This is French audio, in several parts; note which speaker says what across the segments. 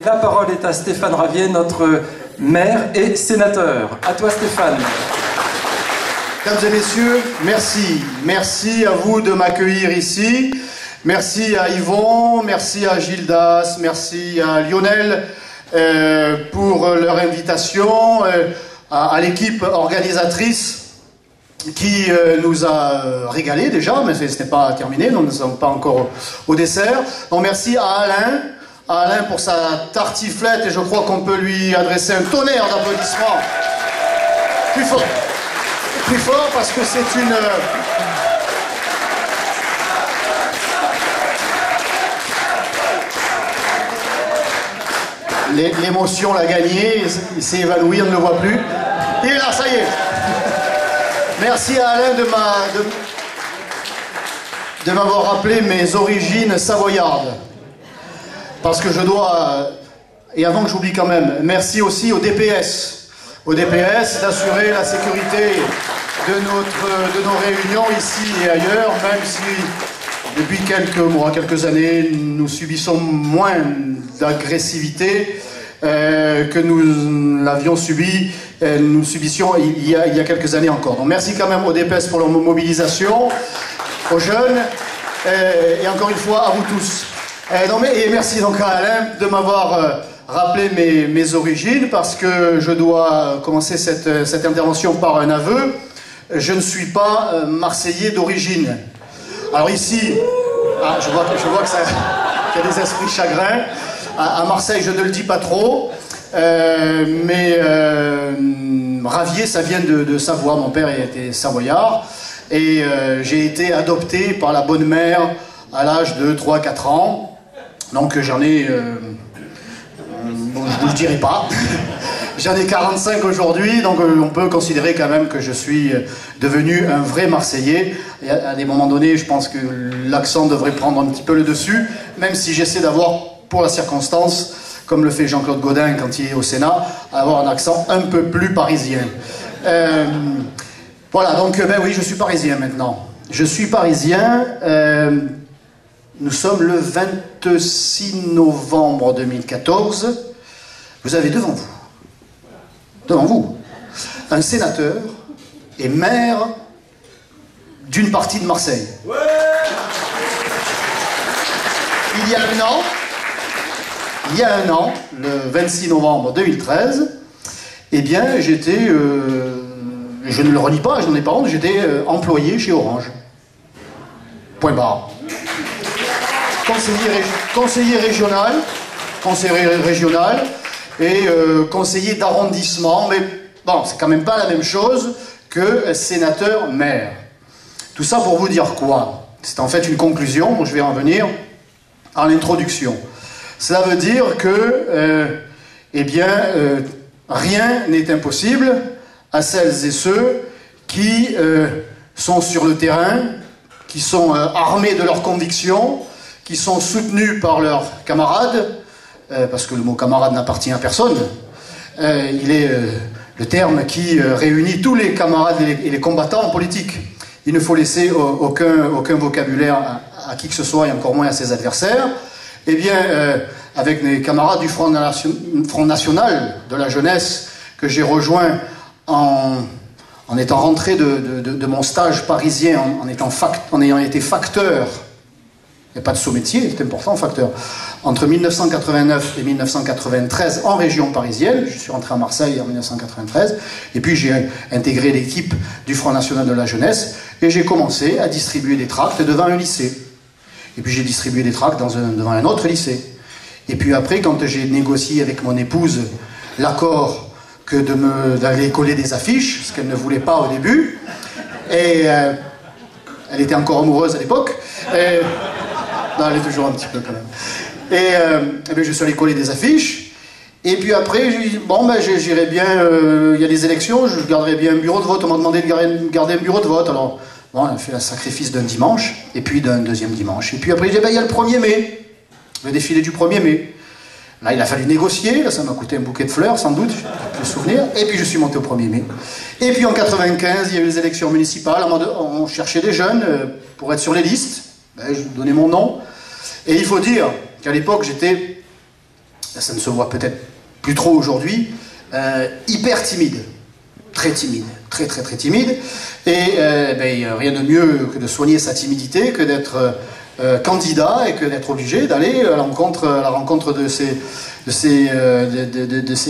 Speaker 1: La parole est à Stéphane Ravier, notre maire et sénateur. À toi Stéphane.
Speaker 2: Mesdames et messieurs, merci. Merci à vous de m'accueillir ici. Merci à Yvon, merci à Gildas, merci à Lionel pour leur invitation, à l'équipe organisatrice qui nous a régalé déjà, mais ce n'est pas terminé, nous ne sommes pas encore au dessert. Donc merci à Alain pour sa tartiflette, et je crois qu'on peut lui adresser un tonnerre d'applaudissements. Plus fort parce que c'est une... L'émotion l'a gagné, il s'est évanoui, on ne le voit plus. Il est là, ça y est. Merci à Alain de m'avoir rappelé mes origines savoyardes. Parce que je dois, et avant que j'oublie quand même, merci aussi au DPS. Au DPS d'assurer la sécurité de nos réunions ici et ailleurs, même si depuis quelques mois, quelques années, nous subissons moins d'agressivité que nous l'avions subi, nous subissions il y a quelques années encore. Donc merci quand même au DPS pour leur mobilisation, aux jeunes, et encore une fois à vous tous. Et merci donc à Alain de m'avoir rappelé mes origines, parce que je dois commencer cette intervention par un aveu. Je ne suis pas marseillais d'origine. Alors ici, je vois qu'il y a des esprits chagrins. À Marseille, je ne le dis pas trop, mais Ravier, ça vient de Savoie. Mon père était savoyard, et j'ai été adopté par la bonne mère à l'âge de 3-4 ans. Donc j'en ai... bon, je ne vous le dirai pas. J'en ai 45 aujourd'hui, donc on peut considérer quand même que je suis devenu un vrai Marseillais. Et à des moments donnés, je pense que l'accent devrait prendre un petit peu le dessus, même si j'essaie d'avoir, pour la circonstance, comme le fait Jean-Claude Gaudin quand il est au Sénat, avoir un accent un peu plus parisien. Voilà, donc ben oui, je suis parisien maintenant. Je suis parisien. Nous sommes le 26 novembre 2014. Vous avez devant vous, un sénateur et maire d'une partie de Marseille. Ouais. Il y a un an, le 26 novembre 2013, eh bien, j'étais, je ne le renie pas, je n'en ai pas honte, j'étais employé chez Orange. Point barre. Conseiller régional et conseiller d'arrondissement, mais bon, c'est quand même pas la même chose que sénateur-maire. Tout ça pour vous dire quoi? C'est en fait une conclusion, dont je vais en venir en l'introduction. Cela veut dire que, rien n'est impossible à celles et ceux qui sont sur le terrain, qui sont armés de leurs convictions, qui sont soutenus par leurs camarades, parce que le mot camarade n'appartient à personne. Il est le terme qui réunit tous les camarades et les combattants en politique. Il ne faut laisser aucun vocabulaire à qui que ce soit, et encore moins à ses adversaires. Eh bien, avec mes camarades du Front National de la jeunesse, que j'ai rejoint en étant rentré de mon stage parisien, en ayant été facteur. Il n'y a pas de sous-métier, c'est important, facteur. Entre 1989 et 1993, en région parisienne, je suis rentré à Marseille en 1993, et puis j'ai intégré l'équipe du Front National de la Jeunesse, et j'ai commencé à distribuer des tracts devant un lycée. Et puis j'ai distribué des tracts devant un autre lycée. Et puis après, quand j'ai négocié avec mon épouse l'accord que d'aller coller des affiches, ce qu'elle ne voulait pas au début, et elle était encore amoureuse à l'époque, non, elle est toujours un petit peu quand même. Et bien, je suis allé coller des affiches. Et puis après, j'ai dit, bon, ben, j'irai bien, il y a des élections, je garderai bien un bureau de vote. On m'a demandé de garder un bureau de vote. Alors, bon, on a fait le sacrifice d'un dimanche, et puis d'un deuxième dimanche. Et puis après, j'ai dit, ben, il y a le 1er mai, le défilé du 1er mai. Là, il a fallu négocier, là, ça m'a coûté un bouquet de fleurs, sans doute, je me souvenir. Et puis, je suis monté au 1er mai. Et puis, en 95, il y a eu les élections municipales. On cherchait des jeunes pour être sur les listes. Ben, je donnais mon nom. Et il faut dire qu'à l'époque, j'étais ça ne se voit peut-être plus trop aujourd'hui, hyper timide. Très timide, très timide. Et il n'y a rien de mieux que de soigner sa timidité, que d'être candidat et que d'être obligé d'aller à la rencontre de ses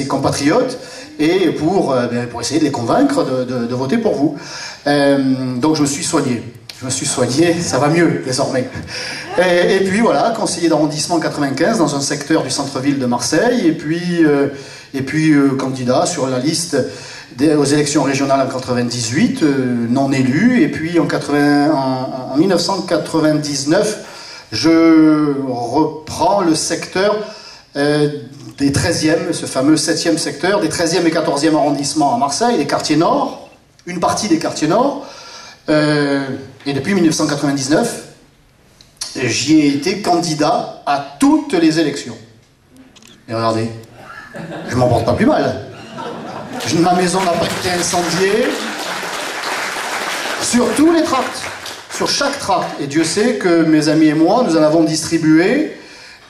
Speaker 2: compatriotes et pour essayer de les convaincre de voter pour vous. Donc je me suis soigné. Ça va mieux désormais. Et puis voilà, conseiller d'arrondissement 95 dans un secteur du centre-ville de Marseille, et puis candidat sur la liste aux élections régionales en 98, non élu, et puis en 1999, je reprends le secteur des 13e, ce fameux 7e secteur, des 13e et 14e arrondissements à Marseille, les quartiers nord, une partie des quartiers nord, et depuis 1999, j'y ai été candidat à toutes les élections. Et regardez, je m'en porte pas plus mal. Ma maison n'a pas été incendiée. Sur tous les tracts, sur chaque tract. Et Dieu sait que mes amis et moi, nous en avons distribué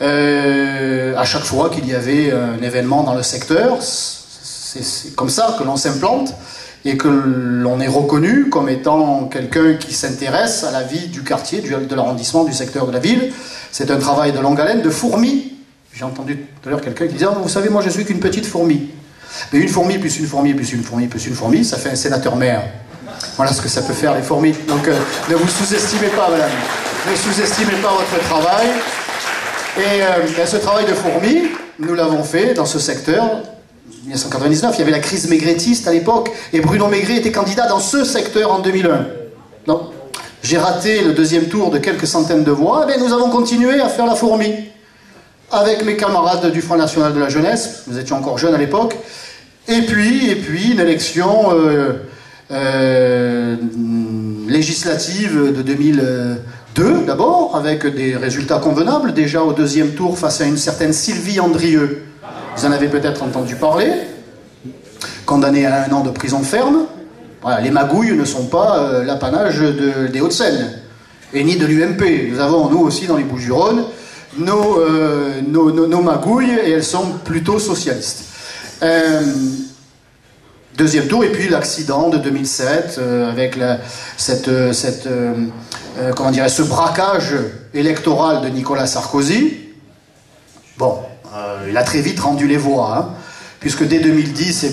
Speaker 2: à chaque fois qu'il y avait un événement dans le secteur. C'est comme ça que l'on s'implante et que l'on est reconnu comme étant quelqu'un qui s'intéresse à la vie du quartier, de l'arrondissement, du secteur de la ville. C'est un travail de longue haleine, de fourmi. J'ai entendu tout à l'heure quelqu'un qui disait « Vous savez, moi je suis qu'une petite fourmi ». Mais une fourmi, plus une fourmi, plus une fourmi, plus une fourmi, ça fait un sénateur-maire. Voilà ce que ça peut faire, les fourmis. Donc ne vous sous-estimez pas, madame. Ne sous-estimez pas votre travail. Et ce travail de fourmi, nous l'avons fait dans ce secteur. 1999, il y avait la crise maigretiste à l'époque, et Bruno Maigret était candidat dans ce secteur en 2001. Donc, j'ai raté le deuxième tour de quelques centaines de voix, et nous avons continué à faire la fourmi. Avec mes camarades du Front National de la Jeunesse, nous étions encore jeunes à l'époque, et puis une élection législative de 2002 d'abord, avec des résultats convenables, déjà au deuxième tour face à une certaine Sylvie Andrieux. Vous en avez peut-être entendu parler, condamnée à 1 an de prison ferme. Voilà, les magouilles ne sont pas l'apanage des Hauts-de-Seine, et ni de l'UMP. Nous avons, nous aussi, dans les Bouches-du-Rhône, nos magouilles, et elles sont plutôt socialistes. Deuxième tour, et puis l'accident de 2007, avec ce braquage électoral de Nicolas Sarkozy. Bon, il a très vite rendu les voix, hein, puisque dès 2010,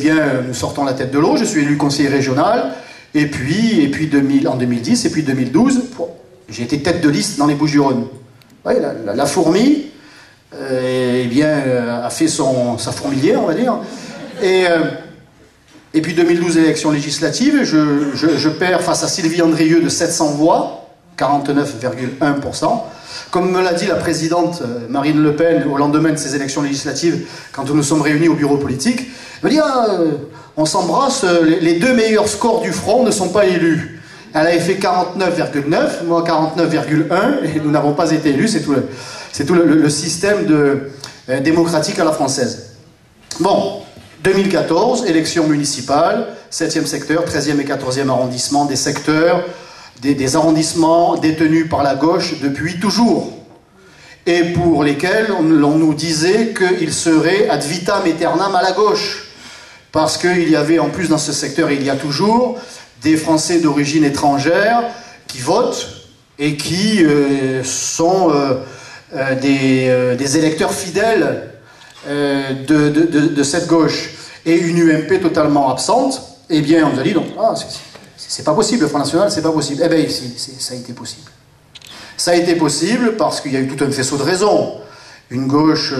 Speaker 2: nous sortons la tête de l'eau. Je suis élu conseiller régional, et puis en 2010, et puis 2012, j'ai été tête de liste dans les Bouches-du-Rhône. Oui, la fourmi, a fait sa fourmilière, on va dire. Et puis 2012, élection législative, je perds face à Sylvie Andrieux de 700 voix, 49,1%. Comme me l'a dit la présidente Marine Le Pen au lendemain de ces élections législatives, quand nous nous sommes réunis au bureau politique, elle me dit on s'embrasse, les deux meilleurs scores du Front ne sont pas élus. Elle avait fait 49,9, moi 49,1, et nous n'avons pas été élus, c'est tout le système démocratique à la française. Bon, 2014, élection municipale, 7e secteur, 13e et 14e arrondissement, des secteurs, des arrondissements détenus par la gauche depuis toujours, et pour lesquels l'on nous disait qu'ils seraient ad vitam aeternam à la gauche, parce qu'il y avait en plus dans ce secteur, il y a toujours des Français d'origine étrangère qui votent et qui sont des électeurs fidèles de cette gauche. Et une UMP totalement absente, eh bien on nous a dit donc, c'est pas possible, le Front National, c'est pas possible. Eh bien si, ça a été possible. Ça a été possible parce qu'il y a eu tout un faisceau de raisons. Une gauche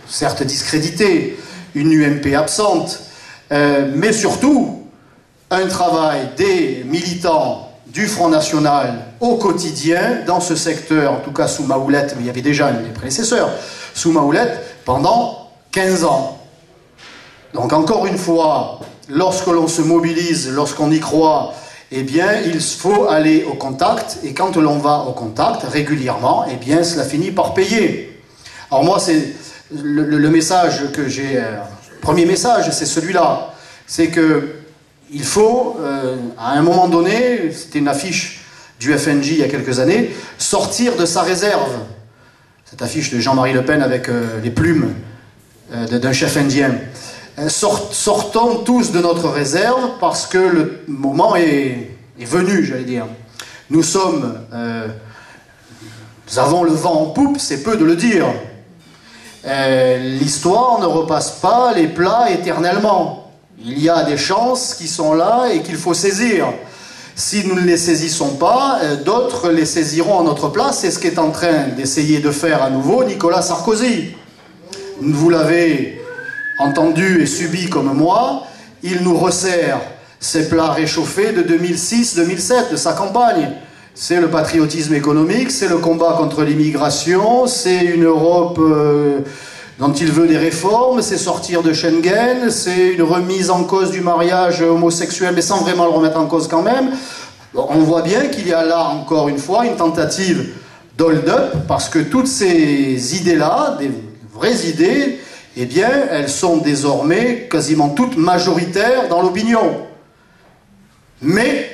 Speaker 2: certes discréditée, une UMP absente, mais surtout un travail des militants du Front National au quotidien, dans ce secteur, en tout cas sous ma houlette, mais il y avait déjà des prédécesseurs, sous ma houlette, pendant 15 ans. Donc encore une fois, lorsque l'on se mobilise, lorsqu'on y croit, eh bien il faut aller au contact, et quand l'on va au contact, régulièrement, eh bien cela finit par payer. Alors moi, c'est le message que j'ai, premier message, c'est celui-là, c'est que il faut, à un moment donné, c'était une affiche du FNJ il y a quelques années, sortir de sa réserve. Cette affiche de Jean-Marie Le Pen avec les plumes d'un chef indien. Sortons tous de notre réserve parce que le moment est venu, j'allais dire. Nous avons le vent en poupe, c'est peu de le dire. L'histoire ne repasse pas les plats éternellement. Il y a des chances qui sont là et qu'il faut saisir. Si nous ne les saisissons pas, d'autres les saisiront en notre place. C'est ce qu'est en train d'essayer de faire à nouveau Nicolas Sarkozy. Vous l'avez entendu et subi comme moi, il nous resserre ces plats réchauffés de 2006-2007, de sa campagne. C'est le patriotisme économique, c'est le combat contre l'immigration, c'est une Europe dont il veut des réformes, c'est sortir de Schengen, c'est une remise en cause du mariage homosexuel, mais sans vraiment le remettre en cause quand même. On voit bien qu'il y a là, encore une fois, une tentative d'hold-up, parce que toutes ces idées-là, des vraies idées, eh bien, elles sont désormais quasiment toutes majoritaires dans l'opinion. Mais,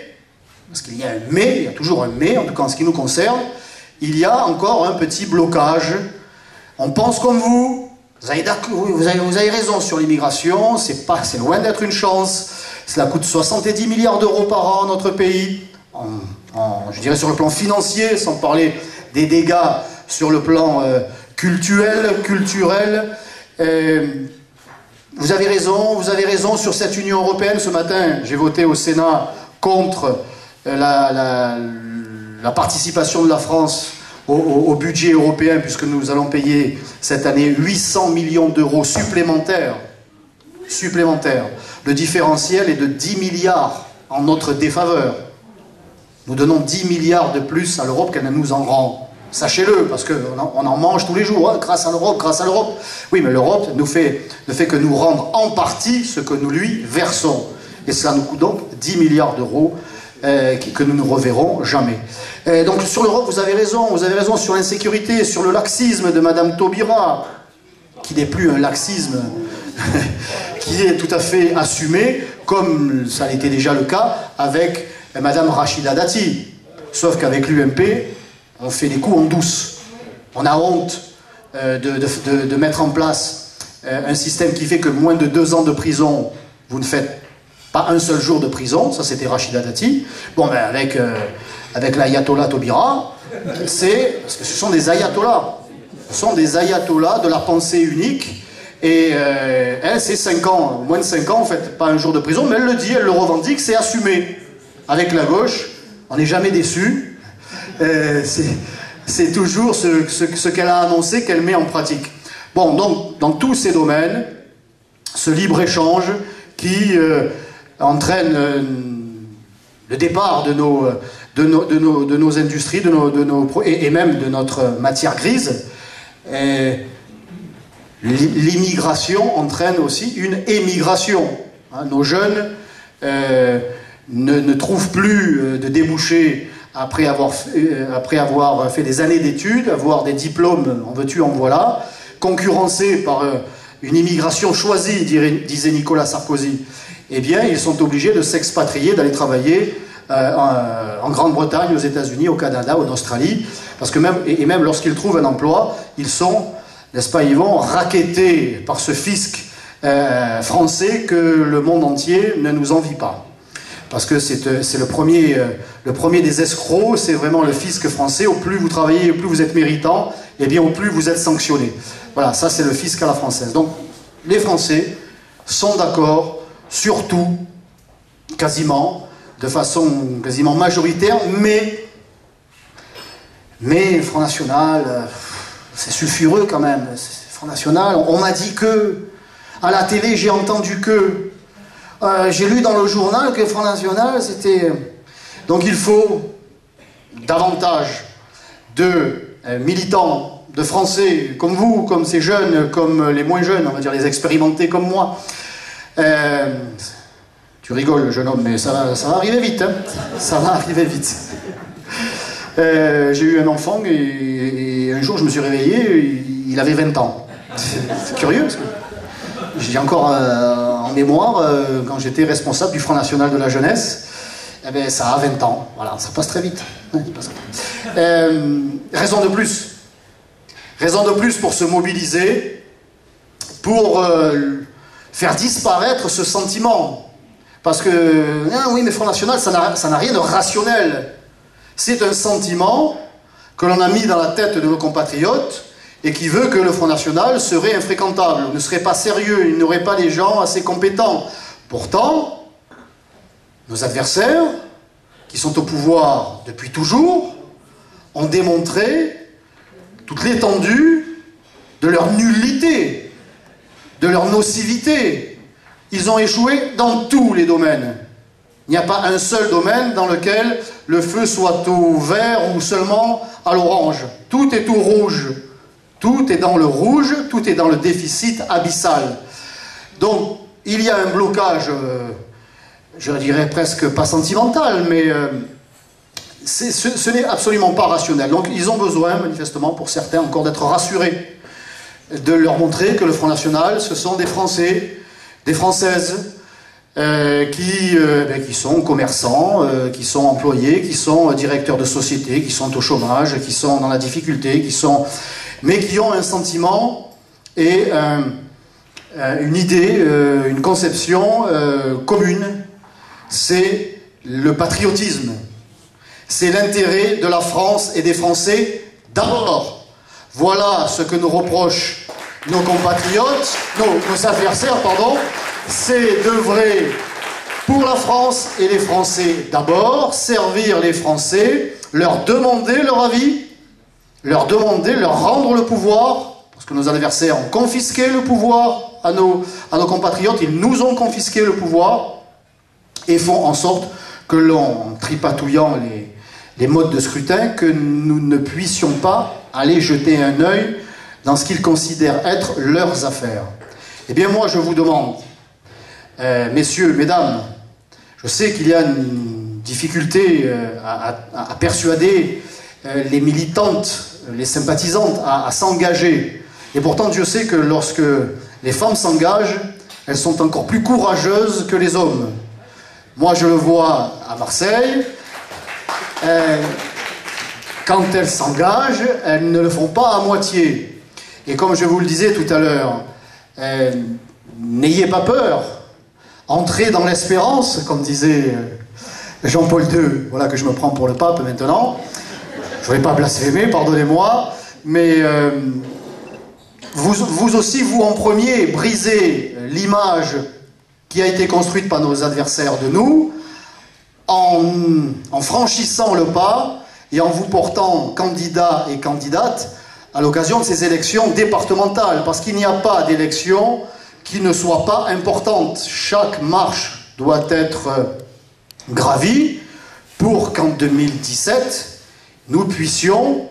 Speaker 2: parce qu'il y a un mais, il y a toujours un mais, en tout cas en ce qui nous concerne, il y a encore un petit blocage. On pense comme vous. Vous avez raison sur l'immigration, c'est loin d'être une chance. Cela coûte 70 milliards d'euros par an à notre pays, je dirais sur le plan financier, sans parler des dégâts sur le plan culturel. Vous avez raison sur cette Union européenne. Ce matin, j'ai voté au Sénat contre la participation de la France au budget européen, puisque nous allons payer cette année 800 millions d'euros supplémentaires. Le différentiel est de 10 milliards en notre défaveur. Nous donnons 10 milliards de plus à l'Europe qu'elle ne nous en rend. Sachez-le, parce qu'on en mange tous les jours, hein, grâce à l'Europe. Oui, mais l'Europe ne fait que nous rendre en partie ce que nous lui versons. Et cela nous coûte donc 10 milliards d'euros que nous ne reverrons jamais. Donc sur l'Europe, vous avez raison sur l'insécurité, sur le laxisme de Madame Taubira, qui n'est plus un laxisme qui est tout à fait assumé, comme ça était déjà le cas avec Madame Rachida Dati. Sauf qu'avec l'UMP, on fait des coups en douce. On a honte de mettre en place un système qui fait que moins de 2 ans de prison, vous ne faites pas un seul jour de prison. Ça, c'était Rachida Dati. Bon, ben, avec l'ayatollah Taubira, parce que ce sont des ayatollahs. Ce sont des ayatollahs de la pensée unique. Et elle, c'est 5 ans, moins de 5 ans, en fait, pas un jour de prison, mais elle le dit, elle le revendique, c'est assumé. Avec la gauche, on n'est jamais déçu. C'est toujours ce qu'elle a annoncé qu'elle met en pratique. Bon, donc, dans tous ces domaines, ce libre-échange qui entraîne le départ de nos industries, et même de notre matière grise, l'immigration entraîne aussi une émigration. Nos jeunes ne trouvent plus de débouchés après avoir fait des années d'études, avoir des diplômes, en veux-tu, en voilà, concurrencés par une immigration choisie, disait Nicolas Sarkozy. Eh bien, ils sont obligés de s'expatrier, d'aller travailler en Grande-Bretagne, aux États-Unis, au Canada, en Australie, parce que même lorsqu'ils trouvent un emploi, ils sont, n'est-ce pas, ils vont rackettés par ce fisc français que le monde entier ne nous envie pas. Parce que c'est le premier des escrocs, c'est vraiment le fisc français. Au plus vous travaillez, au plus vous êtes méritant, et bien au plus vous êtes sanctionné. Voilà, ça c'est le fisc à la française. Donc les Français sont d'accord sur tout, quasiment, de façon quasiment majoritaire, mais Front National, c'est sulfureux quand même. Front National, on m'a dit que, à la télé j'ai entendu que, j'ai lu dans le journal que Front National c'était... Donc il faut davantage de militants, de Français comme vous, comme ces jeunes, comme les moins jeunes, on va dire les expérimentés comme moi. Tu rigoles, jeune homme, mais ça va arriver vite, hein. Ça va arriver vite. J'ai eu un enfant et un jour je me suis réveillé, il avait 20 ans. C'est curieux, parce que j'ai encore en mémoire, quand j'étais responsable du Front National de la Jeunesse, eh bien, ça a 20 ans. Voilà, ça passe très vite. Raison de plus pour se mobiliser, pour faire disparaître ce sentiment. Parce que, ah oui, mais Front National, ça n'a rien de rationnel. C'est un sentiment que l'on a mis dans la tête de nos compatriotes et qui veut que le Front National serait infréquentable, ne serait pas sérieux, il n'aurait pas des gens assez compétents. Pourtant, nos adversaires, qui sont au pouvoir depuis toujours, ont démontré toute l'étendue de leur nullité, de leur nocivité. Ils ont échoué dans tous les domaines. Il n'y a pas un seul domaine dans lequel le feu soit au vert ou seulement à l'orange. Tout est au rouge. Tout est dans le rouge, tout est dans le déficit abyssal. Donc, il y a un blocage, je dirais presque pas sentimental, mais ce n'est absolument pas rationnel. Donc, ils ont besoin, manifestement, pour certains, encore d'être rassurés, de leur montrer que le Front National, ce sont des Français, des Françaises, qui sont commerçants, qui sont employés, qui sont directeurs de société, qui sont au chômage, qui sont dans la difficulté, mais qui ont un sentiment et une idée, une conception commune. C'est le patriotisme. C'est l'intérêt de la France et des Français d'abord. Voilà ce que nous reprochent nos compatriotes, nos adversaires, pardon, c'est d'œuvrer pour la France et les Français d'abord, servir les Français, leur demander leur avis, leur rendre le pouvoir, parce que nos adversaires ont confisqué le pouvoir à nos compatriotes, ils nous ont confisqué le pouvoir, et font en sorte que l'on, en tripatouillant les modes de scrutin, que nous ne puissions pas aller jeter un œil dans ce qu'ils considèrent être leurs affaires. Eh bien moi je vous demande, messieurs, mesdames, je sais qu'il y a une difficulté à persuader les militantes, les sympathisantes à s'engager. Et pourtant Dieu sait que lorsque les femmes s'engagent, elles sont encore plus courageuses que les hommes. Moi je le vois à Marseille, quand elles s'engagent, elles ne le font pas à moitié. Et comme je vous le disais tout à l'heure, n'ayez pas peur, entrez dans l'espérance, comme disait Jean-Paul II, voilà que je me prends pour le pape maintenant. Je ne vais pas blasphémer, pardonnez-moi, mais vous aussi, vous en premier, brisez l'image qui a été construite par nos adversaires de nous, en franchissant le pas et en vous portant candidat et candidate à l'occasion de ces élections départementales, parce qu'il n'y a pas d'élection qui ne soit pas importante. Chaque marche doit être gravie pour qu'en 2017, nous puissions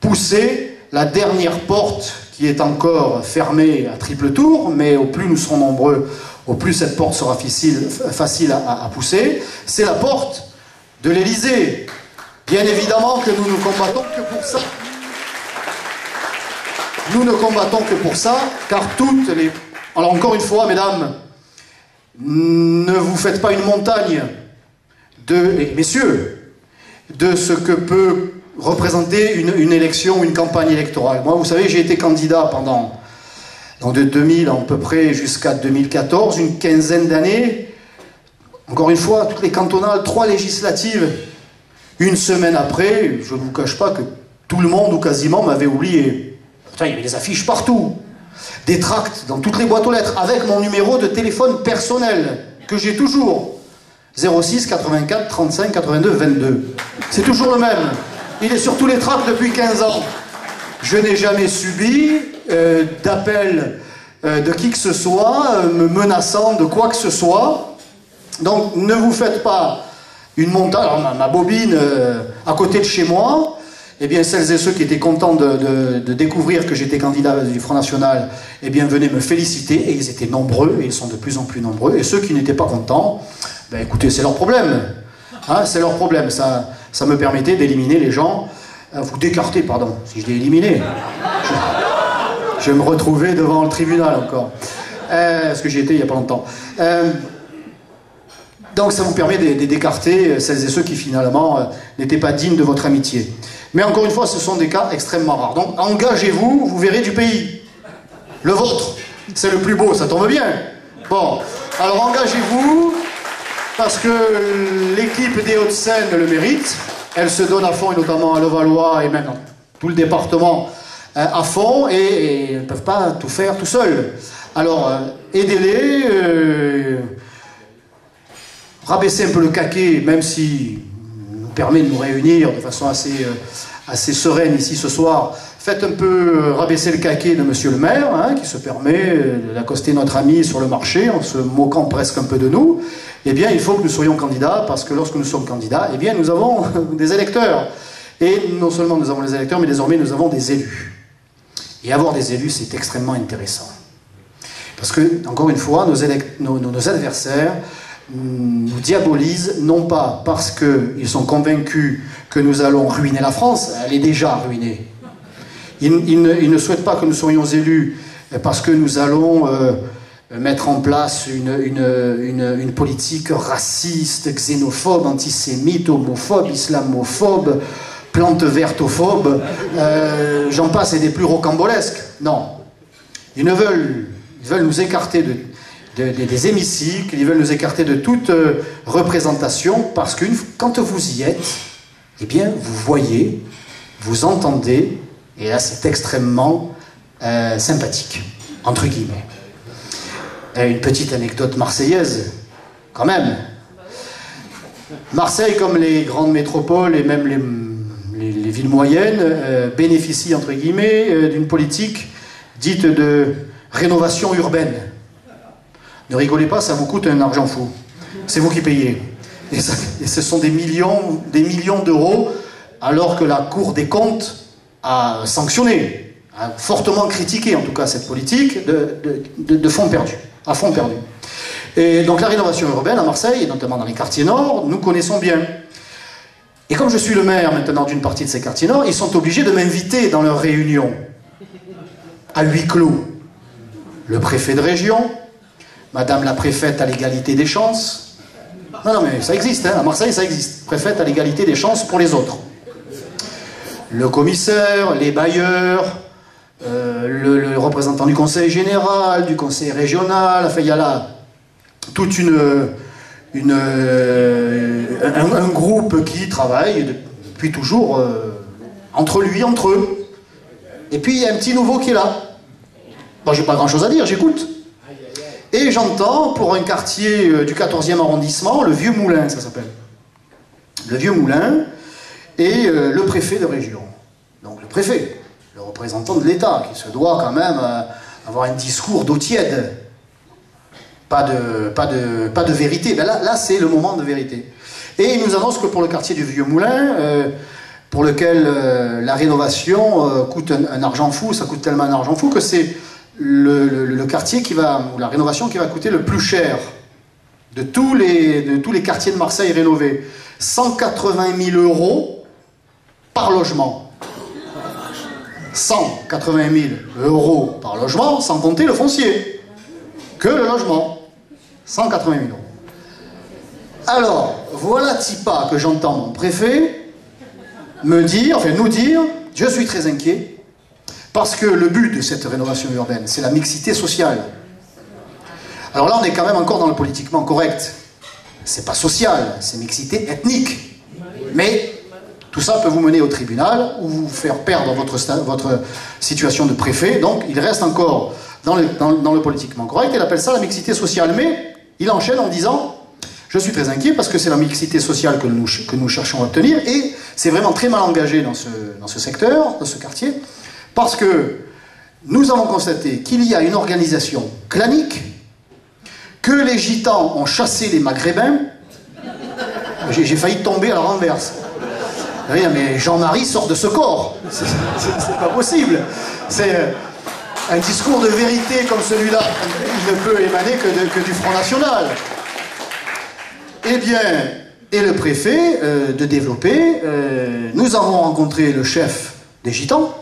Speaker 2: pousser la dernière porte qui est encore fermée à triple tour, mais au plus nous serons nombreux, au plus cette porte sera facile à pousser. C'est la porte de l'Élysée. Bien évidemment que nous ne combattons que pour ça. Nous ne combattons que pour ça, car toutes les... Alors encore une fois, mesdames, ne vous faites pas une montagne et messieurs, de ce que peut représenter une élection, une campagne électorale. Moi, vous savez, j'ai été candidat de 2000 à peu près jusqu'à 2014, une quinzaine d'années. Encore une fois, toutes les cantonales, 3 législatives. Une semaine après, je ne vous cache pas que tout le monde, ou quasiment, m'avait oublié. Pourtant, il y avait des affiches partout, des tracts dans toutes les boîtes aux lettres, avec mon numéro de téléphone personnel, que j'ai toujours. 06 84 35 82 22. C'est toujours le même. Il est sur tous les tracts depuis 15 ans. Je n'ai jamais subi d'appel de qui que ce soit, me menaçant de quoi que ce soit. Donc ne vous faites pas une montagne. Alors, ma bobine à côté de chez moi, eh bien celles et ceux qui étaient contents de découvrir que j'étais candidat du Front National, eh bien venaient me féliciter, et ils étaient nombreux, et ils sont de plus en plus nombreux. Et ceux qui n'étaient pas contents, ben écoutez, c'est leur problème. Hein, c'est leur problème. Ça me permettait d'éliminer les gens, vous d'écarter, pardon, si je l'ai éliminé. Je vais me retrouver devant le tribunal encore. Parce que j'y étais il n'y a pas longtemps. Donc ça vous permet d'écarter celles et ceux qui finalement n'étaient pas dignes de votre amitié. Mais encore une fois, ce sont des cas extrêmement rares. Donc engagez-vous, vous verrez du pays. Le vôtre. c'est le plus beau, ça tombe bien. Bon, alors engagez-vous, parce que l'équipe des Hauts-de-Seine le mérite. Elle se donne à fond, et notamment à Levallois, et même dans tout le département à fond, et elles ne peuvent pas tout faire tout seuls. Alors, aidez-les, rabaissez un peu le caquet, même si nous permet de nous réunir de façon assez sereine ici ce soir. Faites un peu rabaisser le caquet de monsieur le maire, hein, qui se permet d'accoster notre ami sur le marché en se moquant presque un peu de nous. Eh bien, il faut que nous soyons candidats, parce que lorsque nous sommes candidats, eh bien, nous avons des électeurs. Et non seulement nous avons des électeurs, mais désormais nous avons des élus. Et avoir des élus, c'est extrêmement intéressant. Parce que, encore une fois, nos adversaires nous diabolisent, non pas parce qu'ils sont convaincus que nous allons ruiner la France, elle est déjà ruinée. Ils ne souhaitent pas que nous soyons élus parce que nous allons mettre en place une politique raciste, xénophobe, antisémite, homophobe, islamophobe, plante vertophobe, j'en passe, et des plus rocambolesques. Non. Ils veulent nous écarter des hémicycles, ils veulent nous écarter de toute représentation, parce que quand vous y êtes, eh bien, vous voyez, vous entendez, et là c'est extrêmement sympathique, entre guillemets. Une petite anecdote marseillaise, quand même. Marseille, comme les grandes métropoles et même les villes moyennes, bénéficie, entre guillemets, d'une politique dite de rénovation urbaine. Ne rigolez pas, ça vous coûte un argent fou. C'est vous qui payez. Et ce sont des millions d'euros, alors que la Cour des comptes a sanctionné, a fortement critiqué en tout cas cette politique de fonds perdus, à fonds perdus. Et donc la rénovation urbaine à Marseille, et notamment dans les quartiers nord, nous connaissons bien. Et comme je suis le maire maintenant d'une partie de ces quartiers nord, ils sont obligés de m'inviter dans leurs réunions, à huis clos. Le préfet de région, madame la préfète à l'égalité des chances. Non, mais ça existe, hein, à Marseille ça existe. Préfète à l'égalité des chances pour les autres. Le commissaire, les bailleurs, le représentant du conseil général, du conseil régional, enfin il y a là toute un groupe qui travaille depuis toujours entre eux. Et puis il y a un petit nouveau qui est là. Bon, j'ai pas grand chose à dire, j'écoute. Et j'entends, pour un quartier du 14e arrondissement, le Vieux Moulin, ça s'appelle. Le Vieux Moulin et le préfet de région. Donc le préfet, le représentant de l'État, qui se doit quand même avoir un discours d'eau tiède. Pas de vérité. Ben là c'est le moment de vérité. Et il nous annonce que pour le quartier du Vieux Moulin, pour lequel la rénovation coûte un argent fou, ça coûte tellement un argent fou que c'est le quartier ou la rénovation qui va coûter le plus cher de tous les quartiers de Marseille rénovés. 180 000 € par logement. 180 000 € par logement, sans compter le foncier. Que le logement. 180 000 €. Alors, voilà Tipa que j'entends mon préfet nous dire, je suis très inquiet, parce que le but de cette rénovation urbaine, c'est la mixité sociale. Alors là, on est quand même encore dans le politiquement correct. C'est pas social, c'est mixité ethnique. Mais tout ça peut vous mener au tribunal ou vous faire perdre votre situation de préfet. Donc, il reste encore dans le politiquement correct. Il appelle ça la mixité sociale. Mais il enchaîne en disant, je suis très inquiet parce que c'est la mixité sociale que nous cherchons à obtenir. Et c'est vraiment très mal engagé dans ce secteur, dans ce quartier. Parce que nous avons constaté qu'il y a une organisation clanique, que les gitans ont chassé les maghrébins. J'ai failli tomber à la renverse. Mais Jean-Marie sort de ce corps. C'est pas possible. C'est un discours de vérité comme celui-là. Il ne peut émaner que du Front National. Eh bien, et le préfet de développer, nous avons rencontré le chef des gitans,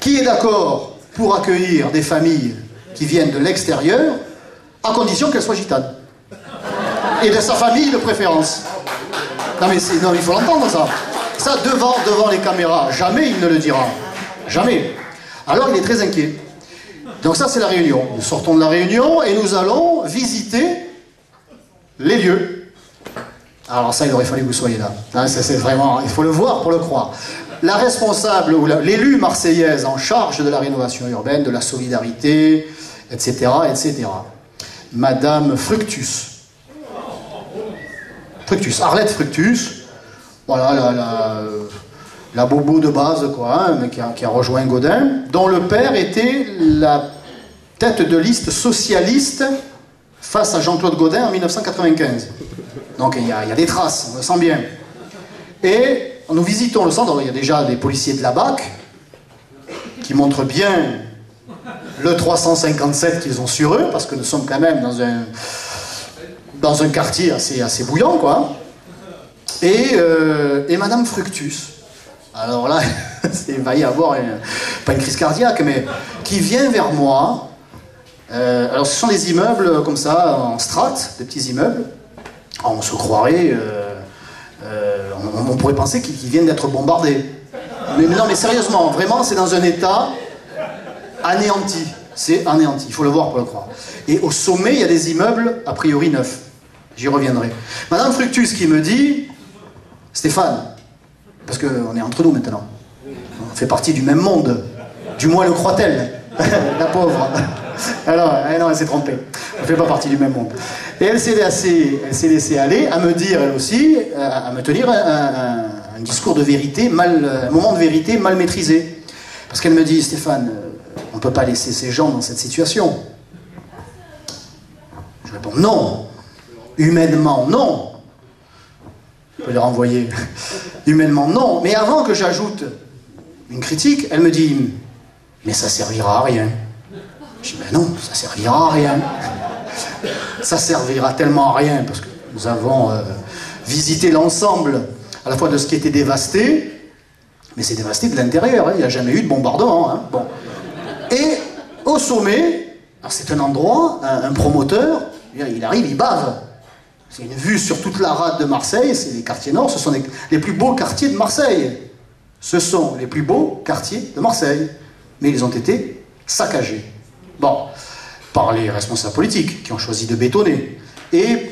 Speaker 2: qui est d'accord pour accueillir des familles qui viennent de l'extérieur, à condition qu'elles soient gitanes. Et de sa famille de préférence. Non, il faut l'entendre ça. Ça, devant les caméras, jamais il ne le dira. Jamais. Alors il est très inquiet. Donc ça c'est la réunion. Nous sortons de la réunion et nous allons visiter les lieux. Alors ça, il aurait fallu que vous soyez là. Hein, c'est vraiment, il faut le voir pour le croire. La responsable, ou l'élue marseillaise en charge de la rénovation urbaine, de la solidarité, etc., etc. Madame Fructus. Fructus, Arlette Fructus. Voilà, la bobo de base, quoi, hein, qui a rejoint Gaudin, dont le père était la tête de liste socialiste face à Jean-Claude Gaudin en 1995. Donc il y a des traces, on le sent bien. Et nous visitons le centre, il y a déjà des policiers de la BAC qui montrent bien le 357 qu'ils ont sur eux, parce que nous sommes quand même dans un quartier assez bouillant, quoi. Et Madame Fructus, alors là, il va y avoir pas une crise cardiaque, mais qui vient vers moi. Alors ce sont des immeubles comme ça, en strates, des petits immeubles. On se croirait, on pourrait penser qu'ils viennent d'être bombardés. Mais non, mais sérieusement, vraiment, c'est dans un état anéanti. C'est anéanti, il faut le voir pour le croire. Et au sommet, il y a des immeubles, a priori neufs. J'y reviendrai. Madame Fructus qui me dit, Stéphane, parce qu'on est entre nous maintenant, on fait partie du même monde, du moins le croit-elle, la pauvre. Alors, non, elle s'est trompée. On ne fait pas partie du même monde. Et elle s'est laissée aller à me dire, elle aussi, à me tenir un discours de vérité, un moment de vérité mal maîtrisé. Parce qu'elle me dit, Stéphane, on ne peut pas laisser ces gens dans cette situation. Je réponds, non. Humainement, non. Je peux les renvoyer. Humainement, non. Mais avant que j'ajoute une critique, elle me dit, mais ça servira à rien. Je dis, ben non, ça servira à rien. Ça servira tellement à rien, parce que nous avons visité l'ensemble, à la fois de ce qui était dévasté, mais c'est dévasté de l'intérieur, hein, il n'y a jamais eu de bombardement. Hein, bon. Et au sommet, c'est un endroit, un promoteur, il arrive, il bave. C'est une vue sur toute la rade de Marseille, c'est les quartiers nord, ce sont les plus beaux quartiers de Marseille. Ce sont les plus beaux quartiers de Marseille. Mais ils ont été saccagés. Bon, par les responsables politiques qui ont choisi de bétonner. Et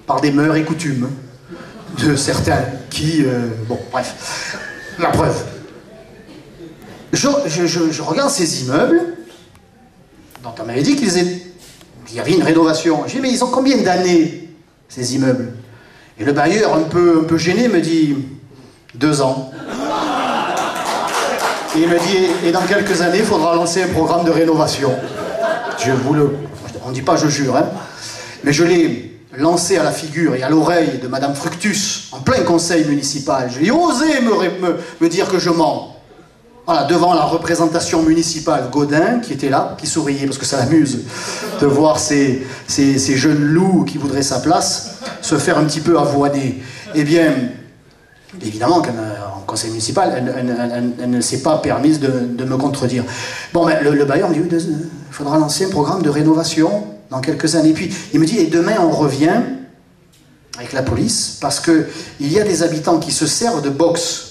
Speaker 2: par des mœurs et coutumes de certains qui... bon, bref. La preuve. Je regarde ces immeubles dont on m'avait dit qu'il y avait une rénovation. J'ai dit, mais ils ont combien d'années, ces immeubles? Et le bailleur, un peu gêné, me dit 2 ans. Et il me dit, et dans quelques années, il faudra lancer un programme de rénovation. On ne dit pas je jure, hein, mais je l'ai lancé à la figure et à l'oreille de Madame Fructus, en plein conseil municipal. Je lui ai osé me dire que je mens. Voilà, devant la représentation municipale, Gaudin, qui était là, qui souriait, parce que ça l'amuse de voir ces jeunes loups qui voudraient sa place se faire un petit peu avoiner. Eh bien, évidemment qu'en conseil municipal, elle ne s'est pas permise de me contredire. Bon, mais le bailleur me dit, il faudra lancer un programme de rénovation dans quelques années. Puis il me dit, et demain on revient avec la police, parce qu'il y a des habitants qui se servent de box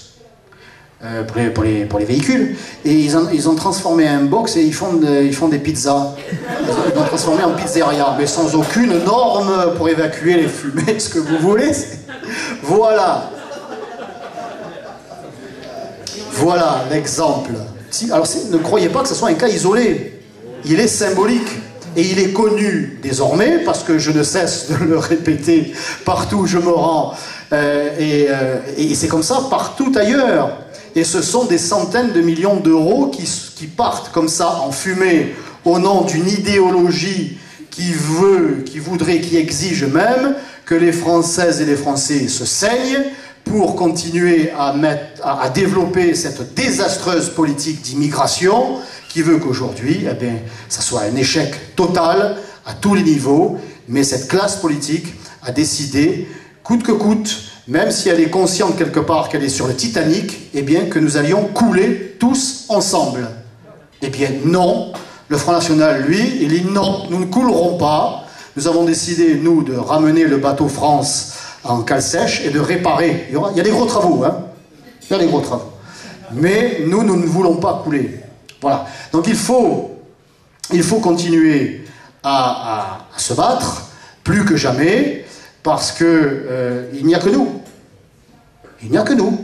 Speaker 2: pour les véhicules, et ils ont transformé un box et ils font des pizzas. Ils l'ont transformé en pizzeria, mais sans aucune norme pour évacuer les fumées, ce que vous voulez. Voilà. Voilà l'exemple. Alors ne croyez pas que ce soit un cas isolé. Il est symbolique. Et il est connu désormais, parce que je ne cesse de le répéter partout où je me rends. Et c'est comme ça partout ailleurs. Et ce sont des centaines de millions d'euros qui partent comme ça en fumée au nom d'une idéologie qui voudrait, qui exige même que les Françaises et les Français se saignent pour continuer à développer cette désastreuse politique d'immigration qui veut qu'aujourd'hui, eh bien, ça soit un échec total à tous les niveaux, mais cette classe politique a décidé, coûte que coûte, même si elle est consciente quelque part qu'elle est sur le Titanic, eh bien, que nous allions couler tous ensemble. Eh bien, non. Le Front National, lui, il dit non, nous ne coulerons pas. Nous avons décidé, nous, de ramener le bateau France en cale sèche et de réparer. Il y a des gros travaux, hein. Il y a des gros travaux. Mais nous ne voulons pas couler. Voilà. Donc il faut continuer à se battre, plus que jamais, parce que il n'y a que nous. Il n'y a que nous.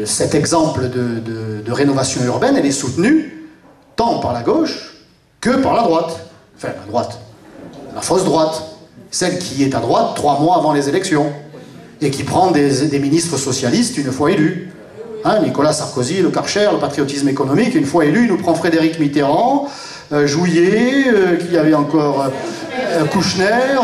Speaker 2: Cet exemple de rénovation urbaine, elle est soutenue tant par la gauche que par la droite. Enfin, la droite. La fausse droite. Celle qui est à droite 3 mois avant les élections. Et qui prend des ministres socialistes une fois élus. Hein, Nicolas Sarkozy, le Karcher, le patriotisme économique, une fois élu, il nous prend Frédéric Mitterrand, Jouillet, qui avait encore Kouchner.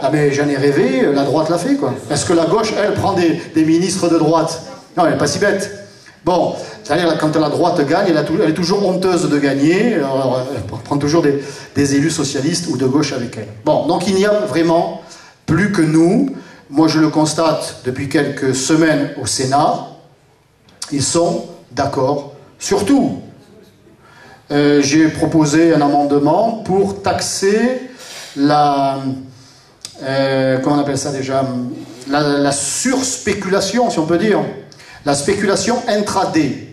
Speaker 2: Ah mais j'en ai rêvé, la droite l'a fait quoi. Est-ce que la gauche, elle, prend des ministres de droite? Non, elle n'est pas si bête. Bon, c'est-à-dire quand la droite gagne, elle est toujours honteuse de gagner, alors, elle prend toujours des élus socialistes ou de gauche avec elle. Bon, donc il n'y a vraiment plus que nous. Moi je le constate depuis quelques semaines au Sénat, ils sont d'accord sur tout. J'ai proposé un amendement pour taxer comment on appelle ça déjà, la surspéculation, si on peut dire, la spéculation intraday.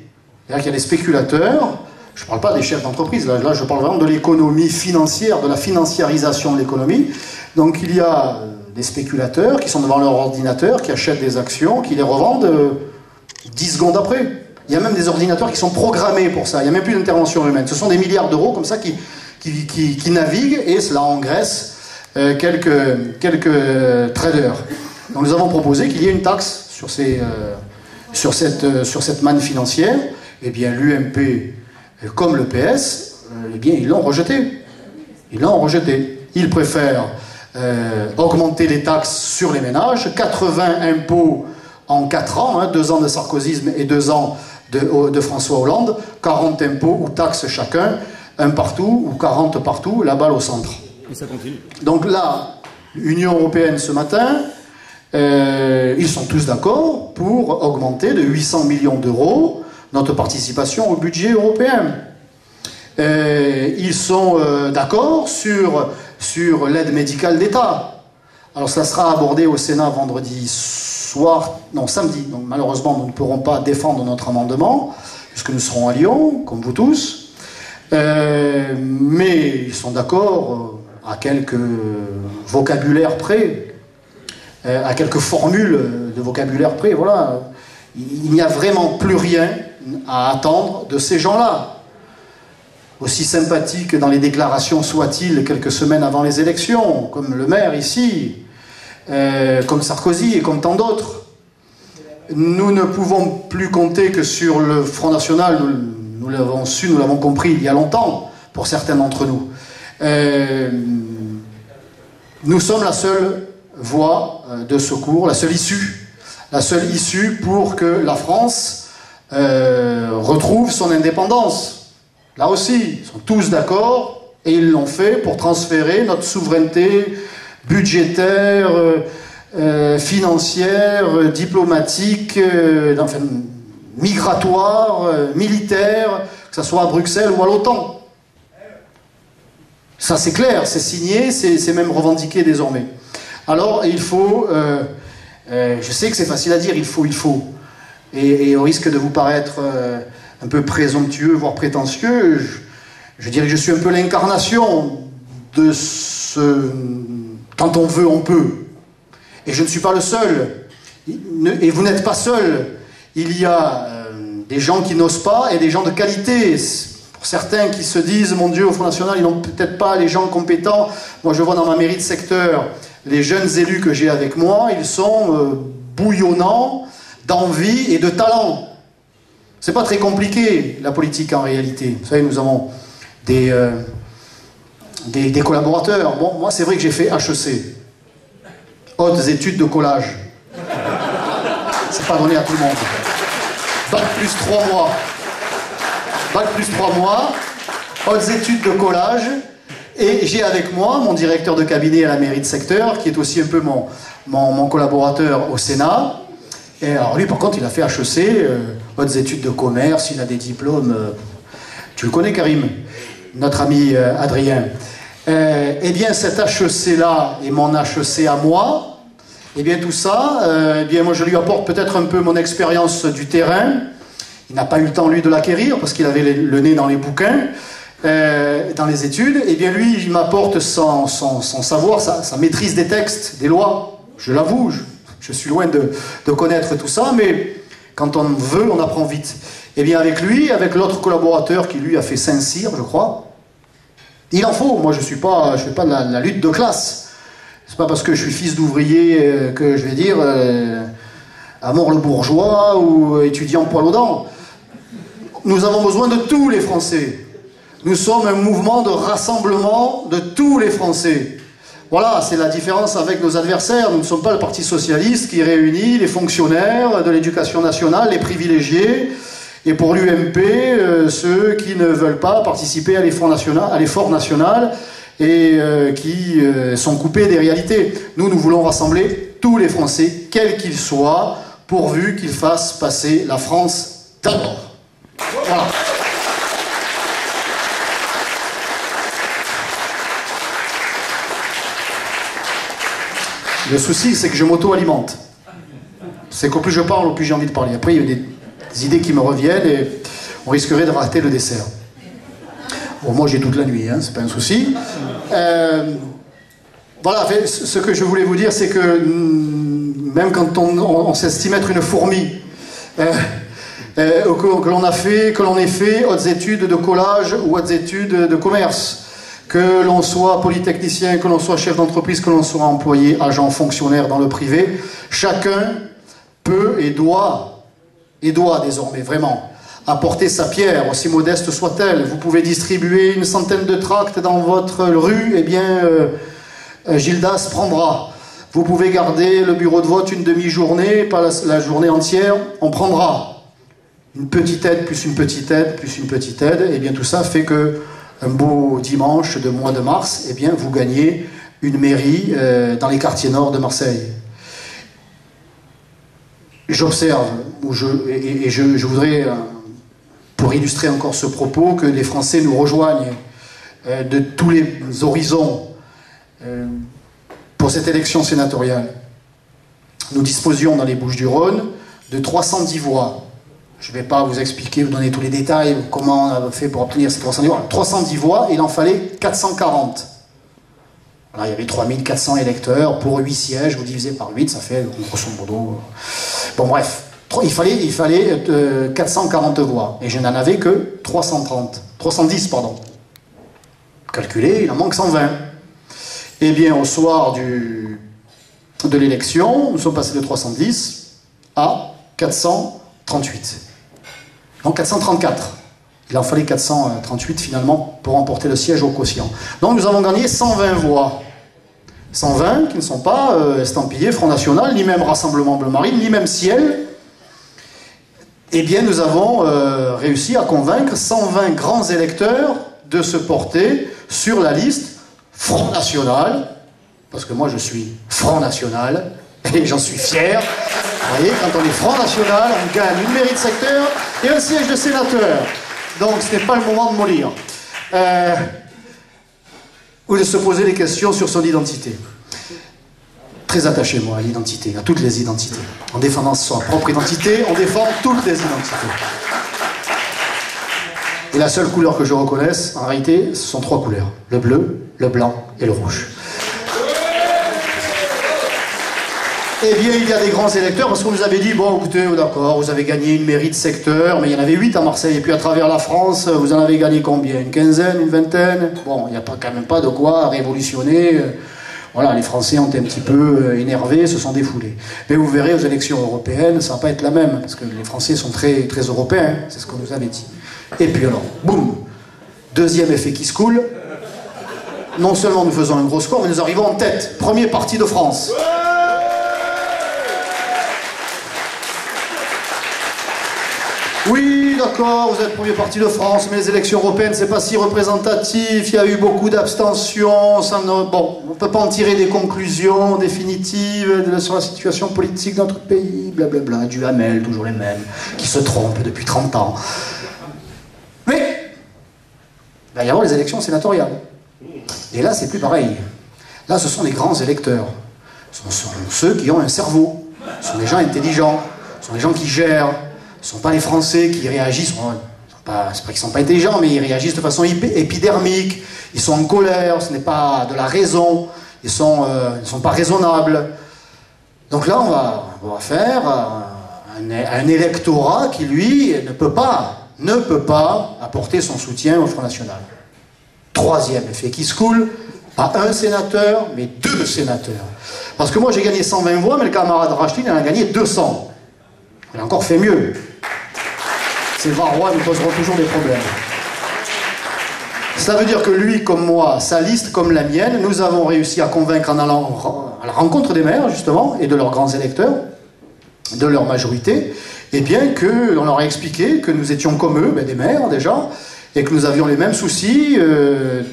Speaker 2: C'est-à-dire qu'il y a des spéculateurs, je ne parle pas des chefs d'entreprise, là je parle vraiment de l'économie financière, de la financiarisation de l'économie. Donc il y a des spéculateurs qui sont devant leur ordinateur, qui achètent des actions, qui les revendent 10 secondes après. Il y a même des ordinateurs qui sont programmés pour ça, il n'y a même plus d'intervention humaine. Ce sont des milliards d'euros comme ça qui naviguent et cela engraisse quelques traders. Donc nous avons proposé qu'il y ait une taxe sur cette manne financière. Eh bien l'UMP, comme le PS, eh bien ils l'ont rejeté. Ils l'ont rejeté. Ils préfèrent augmenter les taxes sur les ménages, 80 impôts en 4 ans, hein, 2 ans de sarkozysme et 2 ans de François Hollande, 40 impôts ou taxes chacun, un partout ou 40 partout, la balle au centre.
Speaker 3: Et ça continue.
Speaker 2: Donc là, l'Union européenne ce matin, ils sont tous d'accord pour augmenter de 800 millions d'euros notre participation au budget européen. Ils sont d'accord sur l'aide médicale d'État. Alors ça sera abordé au Sénat vendredi soir, non samedi, donc malheureusement nous ne pourrons pas défendre notre amendement, puisque nous serons à Lyon, comme vous tous, mais ils sont d'accord à quelques vocabulaires près, à quelques formules de vocabulaire près, voilà. Il n'y a vraiment plus rien à attendre de ces gens-là. Aussi sympathique dans les déclarations soient-ils quelques semaines avant les élections, comme le maire ici, comme Sarkozy et comme tant d'autres. Nous ne pouvons plus compter que sur le Front National, nous l'avons su, nous l'avons compris il y a longtemps, pour certains d'entre nous. Nous sommes la seule voie de secours, la seule issue pour que la France retrouve son indépendance. Là aussi, ils sont tous d'accord et ils l'ont fait pour transférer notre souveraineté budgétaire, financière, diplomatique, enfin, migratoire, militaire, que ce soit à Bruxelles ou à l'OTAN. Ça c'est clair, c'est signé, c'est même revendiqué désormais. Alors il faut, je sais que c'est facile à dire, il faut, et au risque de vous paraître un peu présomptueux, voire prétentieux, je dirais que je suis un peu l'incarnation de ce... Quand on veut, on peut. Et je ne suis pas le seul. Et vous n'êtes pas seul. Il y a des gens qui n'osent pas et des gens de qualité. Pour certains qui se disent, mon Dieu, au Front National, ils n'ont peut-être pas les gens compétents. Moi, je vois dans ma mairie de secteur, les jeunes élus que j'ai avec moi, ils sont bouillonnants d'envie et de talent. C'est pas très compliqué, la politique, en réalité. Vous savez, nous avons des collaborateurs. Bon, moi, c'est vrai que j'ai fait HEC. Hautes études de collage. C'est pas donné à tout le monde. Bac plus 3 mois. Bac plus 3 mois. Hautes études de collage. Et j'ai avec moi mon directeur de cabinet à la mairie de secteur, qui est aussi un peu mon collaborateur au Sénat. Et alors lui, par contre, il a fait HEC, hautes études de commerce, il a des diplômes... tu le connais, Karim? Notre ami Adrien. Eh bien, cet HEC-là et mon HEC à moi, eh bien, tout ça, eh bien, moi, je lui apporte peut-être un peu mon expérience du terrain, il n'a pas eu le temps, lui, de l'acquérir, parce qu'il avait le nez dans les bouquins, dans les études. Et bien lui, il m'apporte son savoir, sa maîtrise des textes, des lois. Je l'avoue, je suis loin de connaître tout ça, mais quand on veut, on apprend vite. Et bien avec lui, avec l'autre collaborateur qui lui a fait Saint-Cyr, je crois, il en faut. Moi, je fais pas de la lutte de classe. C'est pas parce que je suis fils d'ouvrier que je vais dire à mort le bourgeois ou étudiant poil aux dents. Nous avons besoin de tous les Français. Nous sommes un mouvement de rassemblement de tous les Français. Voilà, c'est la différence avec nos adversaires. Nous ne sommes pas le Parti Socialiste qui réunit les fonctionnaires de l'éducation nationale, les privilégiés, et pour l'UMP, ceux qui ne veulent pas participer à l'effort national et qui sont coupés des réalités. Nous voulons rassembler tous les Français, quels qu'ils soient, pourvu qu'ils fassent passer la France d'abord. Voilà. Le souci, c'est que je m'auto-alimente. C'est qu'au plus je parle, au plus j'ai envie de parler. Après, il y a des idées qui me reviennent et on risquerait de rater le dessert. Bon, moi, j'ai toute la nuit, hein, c'est pas un souci. Voilà, ce que je voulais vous dire, c'est que même quand on s'estime être une fourmi, que l'on ait fait hautes études de collage ou hautes études de commerce, que l'on soit polytechnicien, que l'on soit chef d'entreprise, que l'on soit employé, agent, fonctionnaire dans le privé, chacun peut et doit désormais vraiment apporter sa pierre, aussi modeste soit-elle. Vous pouvez distribuer une centaine de tracts dans votre rue, eh bien Gildas prendra. Vous pouvez garder le bureau de vote une demi-journée, pas la journée entière, on prendra. Une petite aide, plus une petite aide, plus une petite aide, et bien tout ça fait que un beau dimanche de mois de mars, eh bien vous gagnez une mairie dans les quartiers nord de Marseille. J'observe, et je voudrais, pour illustrer encore ce propos, que les Français nous rejoignent de tous les horizons pour cette élection sénatoriale. Nous disposions dans les Bouches-du-Rhône de 310 voix. Je ne vais pas vous expliquer, vous donner tous les détails, comment on a fait pour obtenir ces 310 voix. 310 voix, il en fallait 440. Voilà, il y avait 3400 électeurs pour 8 sièges, vous divisez par 8, ça fait grosso modo... Bon bref, il fallait 440 voix, et je n'en avais que 310, pardon. Calculé, il en manque 120. Eh bien, au soir de l'élection, nous sommes passés de 310 à 438. Donc 434. Il en fallait 438 finalement pour remporter le siège au quotient. Donc nous avons gagné 120 voix. 120 qui ne sont pas estampillés Front National, ni même Rassemblement Bleu Marine, ni même Ciel. Eh bien nous avons réussi à convaincre 120 grands électeurs de se porter sur la liste Front National, parce que moi je suis Front National, et j'en suis fier. Vous voyez, quand on est Front National, on gagne une mairie de secteur et un siège de sénateur. Donc ce n'est pas le moment de mollir. Ou de se poser des questions sur son identité. Très attaché, moi, à l'identité, à toutes les identités. En défendant sa propre identité, on défend toutes les identités. Et la seule couleur que je reconnaisse, en réalité, ce sont 3 couleurs. Le bleu, le blanc et le rouge. Eh bien, il y a des grands électeurs, parce qu'on nous avait dit, bon, écoutez, d'accord, vous avez gagné une mairie de secteur, mais il y en avait 8 à Marseille, et puis à travers la France, vous en avez gagné combien? Une quinzaine, une vingtaine? Bon, il n'y a quand même pas de quoi révolutionner. Voilà, les Français ont un petit peu énervé, se sont défoulés. Mais vous verrez, aux élections européennes, ça ne va pas être la même, parce que les Français sont très, très européens, c'est ce qu'on nous avait dit. Et puis alors, boum, deuxième effet qui se coule, non seulement nous faisons un gros score, mais nous arrivons en tête, premier parti de France. Oui, d'accord, vous êtes premier parti de France, mais les élections européennes, c'est pas si représentatif, il y a eu beaucoup d'abstentions, bon, on ne peut pas en tirer des conclusions définitives sur la situation politique de notre pays, blablabla, du Hamel, toujours les mêmes, qui se trompent depuis 30 ans. Mais, il va y avoir les élections sénatoriales. Et là, c'est plus pareil. Là, ce sont les grands électeurs. Ce sont ceux qui ont un cerveau. Ce sont des gens intelligents. Ce sont des gens qui gèrent. Ce ne sont pas les Français qui réagissent, c'est pas qu'ils ne sont pas intelligents, mais ils réagissent de façon épidermique, ils sont en colère, ce n'est pas de la raison, ils ne sont pas raisonnables. Donc là, on va faire un électorat qui, lui, ne peut pas apporter son soutien au Front National. Troisième effet qui se coule, pas un sénateur, mais 2 sénateurs. Parce que moi, j'ai gagné 120 voix, mais le camarade Rachlin, il en a gagné 200. Il a encore fait mieux. Ces Varois nous poseront toujours des problèmes. Ça veut dire que lui, comme moi, sa liste comme la mienne, nous avons réussi à convaincre en allant à la rencontre des maires, justement, et de leurs grands électeurs, de leur majorité, et bien qu'on leur a expliqué que nous étions comme eux, des maires déjà, et que nous avions les mêmes soucis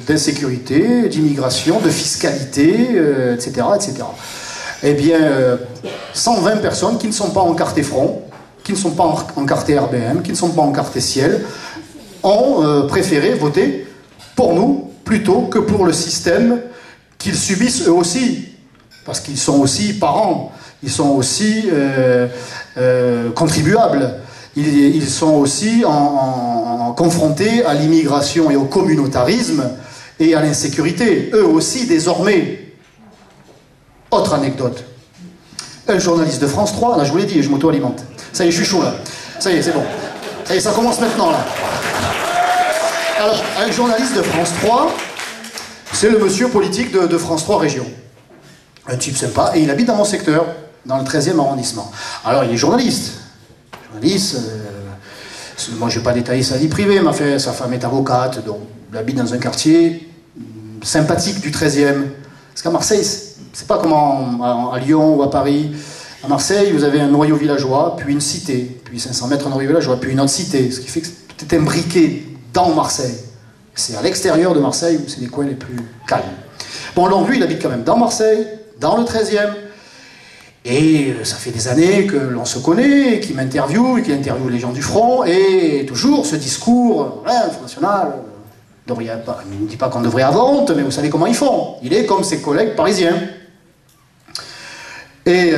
Speaker 2: d'insécurité, d'immigration, de fiscalité, etc., etc. Eh bien, 120 personnes qui ne sont pas encartées Front, qui ne sont pas encartées RBM, qui ne sont pas encartées Ciel, ont préféré voter pour nous plutôt que pour le système qu'ils subissent eux aussi, parce qu'ils sont aussi parents, ils sont aussi contribuables, ils sont aussi confrontés à l'immigration et au communautarisme et à l'insécurité, eux aussi désormais. Autre anecdote, un journaliste de France 3, là je vous l'ai dit, je m'auto-alimente, ça y est, je suis chaud là, ça y est, c'est bon, ça y est, ça commence maintenant là. Alors, un journaliste de France 3, c'est le monsieur politique de France 3 Région. Un type sympa, et il habite dans mon secteur, dans le 13e arrondissement. Alors, il est journaliste. Moi, je ne vais pas détailler sa vie privée, mais sa femme est avocate, donc il habite dans un quartier sympathique du 13e. Parce qu'à Marseille, c'est pas comme à Lyon ou à Paris. À Marseille, vous avez un noyau villageois, puis une cité, puis 500 mètres un noyau villageois, puis une autre cité, ce qui fait que tout est imbriqué dans Marseille. C'est à l'extérieur de Marseille où c'est les coins les plus calmes. Bon, donc lui, il habite quand même dans Marseille, dans le 13e, et ça fait des années que l'on se connaît, qu'il m'interviewe, qu'il interviewe les gens du Front, et toujours ce discours, le Front National, il ne dit pas qu'on devrait avoir honte, mais vous savez comment ils font. Il est comme ses collègues parisiens. Et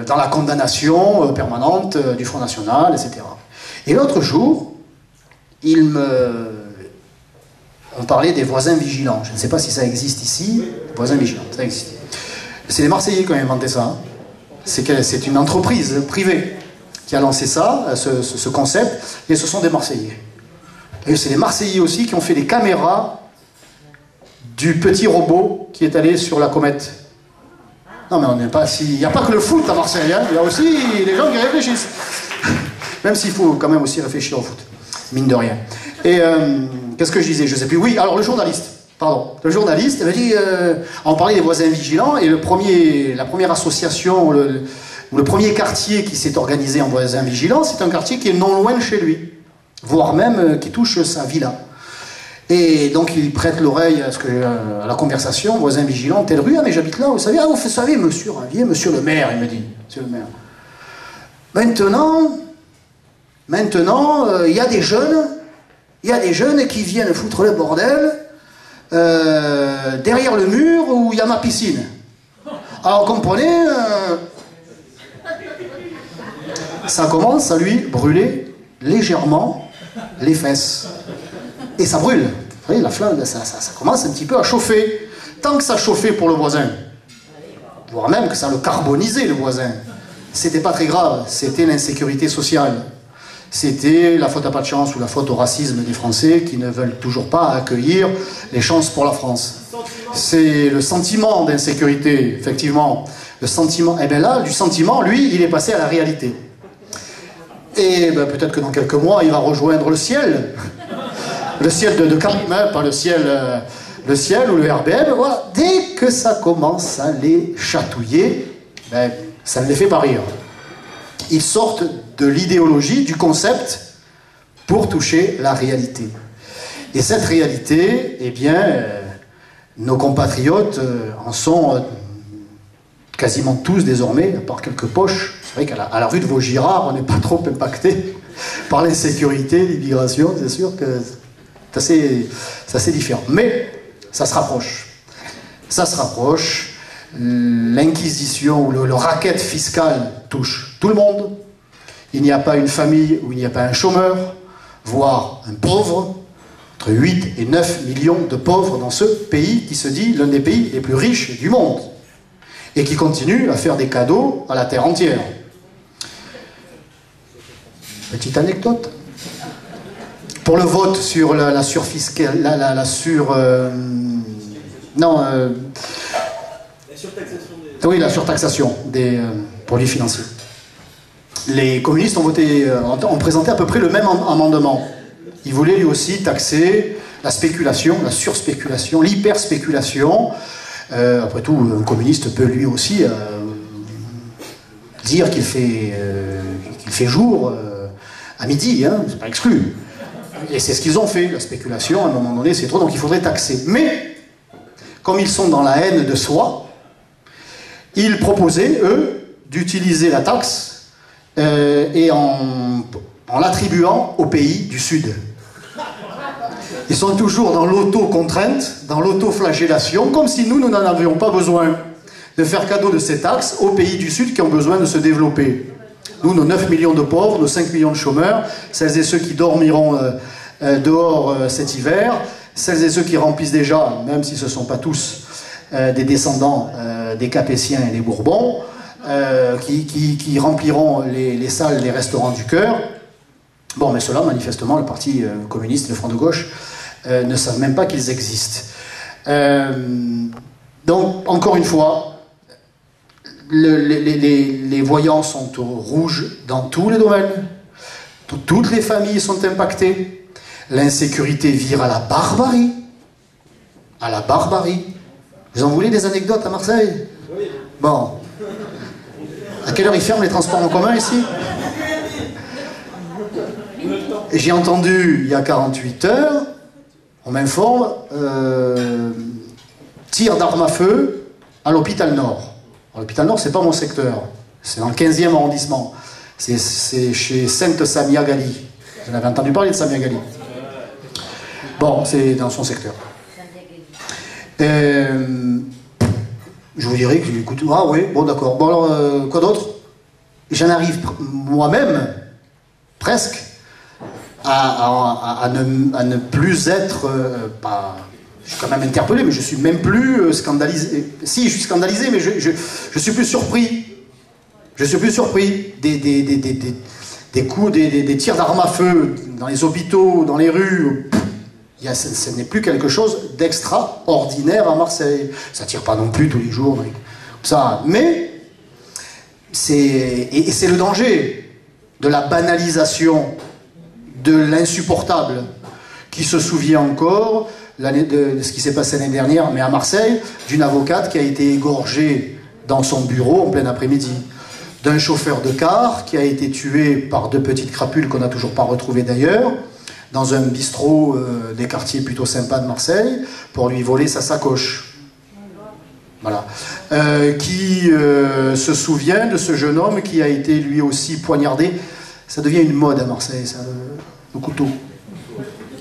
Speaker 2: dans la condamnation permanente du Front National, etc. Et l'autre jour, on parlait des voisins vigilants. Je ne sais pas si ça existe ici. Voisins vigilants, ça existe. C'est les Marseillais qui ont inventé ça. Hein. C'est une entreprise privée qui a lancé ça, ce concept, et ce sont des Marseillais. Et c'est les Marseillais aussi qui ont fait les caméras du petit robot qui est allé sur la comète. Non mais on n'est pas si... Il n'y a pas que le foot à Marseille, hein. Il y a aussi les gens qui réfléchissent. Même s'il faut quand même aussi réfléchir au foot. Mine de rien. Et qu'est-ce que je disais? Je ne sais plus. Oui, alors le journaliste. Pardon. Le journaliste, il m'a dit... on parlait des voisins vigilants, et la première association, ou le premier quartier qui s'est organisé en voisins vigilants, c'est un quartier qui est non loin de chez lui. Voire même qui touche sa villa. Et donc il prête l'oreille à la conversation, voisin vigilant, telle rue, ah mais j'habite là, vous savez, vous savez, monsieur Ravier, monsieur le maire, il me dit, monsieur le maire. Maintenant, il y a des jeunes qui viennent foutre le bordel derrière le mur où il y a ma piscine. Alors comprenez, ça commence à lui brûler légèrement les fesses. Et ça brûle. Vous voyez, la flamme, ça commence un petit peu à chauffer. Tant que ça chauffait pour le voisin, voire même que ça le carbonisait, le voisin, c'était pas très grave. C'était l'insécurité sociale. C'était la faute à pas de chance ou la faute au racisme des Français qui ne veulent toujours pas accueillir les chances pour la France. C'est le sentiment d'insécurité, effectivement. Le sentiment, et bien là, du sentiment, lui, il est passé à la réalité. Et ben, peut-être que dans quelques mois, il va rejoindre le ciel. Le ciel de Karim, hein, pas le ciel ou le RBM. Voilà. Dès que ça commence à les chatouiller, ben, ça ne les fait pas rire. Ils sortent de l'idéologie, du concept, pour toucher la réalité. Et cette réalité, eh bien, nos compatriotes en sont quasiment tous désormais, à part quelques poches. C'est vrai qu'à la rue de Vaugirard, on n'est pas trop impacté par l'insécurité, l'immigration, c'est sûr que c'est assez différent. Mais ça se rapproche. Ça se rapproche. L'inquisition ou le racket fiscal touche tout le monde. Il n'y a pas une famille où il n'y a pas un chômeur, voire un pauvre. Entre 8 et 9 millions de pauvres dans ce pays qui se dit l'un des pays les plus riches du monde. Et qui continue à faire des cadeaux à la terre entière. Petite anecdote. Pour le vote sur la surfiscale, la surtaxation des produits financiers. Les communistes ont présenté à peu près le même amendement. Ils voulaient lui aussi taxer la spéculation, la surspéculation, l'hyperspéculation. Après tout, un communiste peut lui aussi dire qu'il fait jour à midi, hein, c'est pas exclu. Et c'est ce qu'ils ont fait, la spéculation, à un moment donné, c'est trop, donc il faudrait taxer. Mais, comme ils sont dans la haine de soi, ils proposaient, eux, d'utiliser la taxe et en l'attribuant aux pays du Sud. Ils sont toujours dans l'auto-contrainte, dans l'auto-flagellation, comme si nous n'en avions pas besoin de faire cadeau de ces taxes aux pays du Sud qui ont besoin de se développer. Nous, nos 9 millions de pauvres, nos 5 millions de chômeurs, celles et ceux qui dormiront dehors cet hiver, celles et ceux qui remplissent déjà, même si ce ne sont pas tous des descendants des Capétiens et des Bourbons, qui rempliront les salles des restaurants du cœur. Bon, mais ceux-là, manifestement, le Parti communiste et le Front de gauche ne savent même pas qu'ils existent. Donc, encore une fois, les voyants sont au rouge dans tous les domaines. Toutes les familles sont impactées. L'insécurité vire à la barbarie. À la barbarie. Vous en voulez des anecdotes à Marseille? Bon. À quelle heure ils ferment les transports en commun ici? J'ai entendu, il y a 48 heures, on m'informe, tir d'armes à feu à l'hôpital Nord. L'hôpital Nord, c'est pas mon secteur. C'est dans le 15e arrondissement. C'est chez Sainte Samia Gali. Vous en avez entendu parler de Samia Gali? Bon, c'est dans son secteur. Je vous dirais que j'écoute. Ah oui, bon d'accord. Bon alors, quoi d'autre? J'en arrive moi-même, presque, à ne plus être... je suis quand même interpellé, mais je suis même plus scandalisé. Si, je suis scandalisé, mais je suis plus surpris. Je suis plus surpris des coups, des tirs d'armes à feu dans les hôpitaux, dans les rues. Ce n'est plus quelque chose d'extraordinaire à Marseille. Ça tire pas non plus tous les jours. Ça, mais c'est le danger de la banalisation, de l'insupportable. Qui se souvient encore de ce qui s'est passé l'année dernière, mais à Marseille, d'une avocate qui a été égorgée dans son bureau en plein après-midi, d'un chauffeur de car qui a été tué par 2 petites crapules qu'on n'a toujours pas retrouvées d'ailleurs, dans un bistrot des quartiers plutôt sympas de Marseille, pour lui voler sa sacoche. Voilà. Qui se souvient de ce jeune homme qui a été lui aussi poignardé. Ça devient une mode à Marseille, ça, le couteau.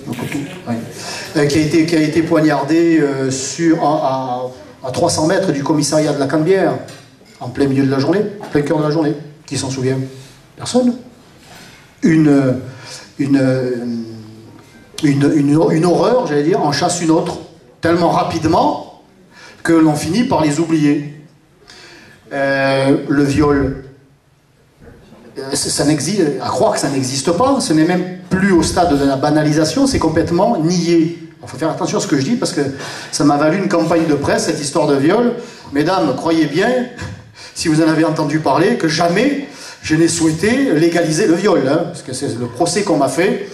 Speaker 2: Le couteau, oui. Qui a été poignardé à 300 mètres du commissariat de la Canebière, en plein milieu de la journée, en plein cœur de la journée. Qui s'en souvient? Personne. Une horreur, j'allais dire, en chasse une autre, tellement rapidement que l'on finit par les oublier. Le viol, ça n'existe, à croire que ça n'existe pas, ce n'est même plus au stade de la banalisation, c'est complètement nié. Il faut faire attention à ce que je dis parce que ça m'a valu une campagne de presse, cette histoire de viol. Mesdames, croyez bien, si vous en avez entendu parler, que jamais je n'ai souhaité légaliser le viol, hein, parce que c'est le procès qu'on m'a fait.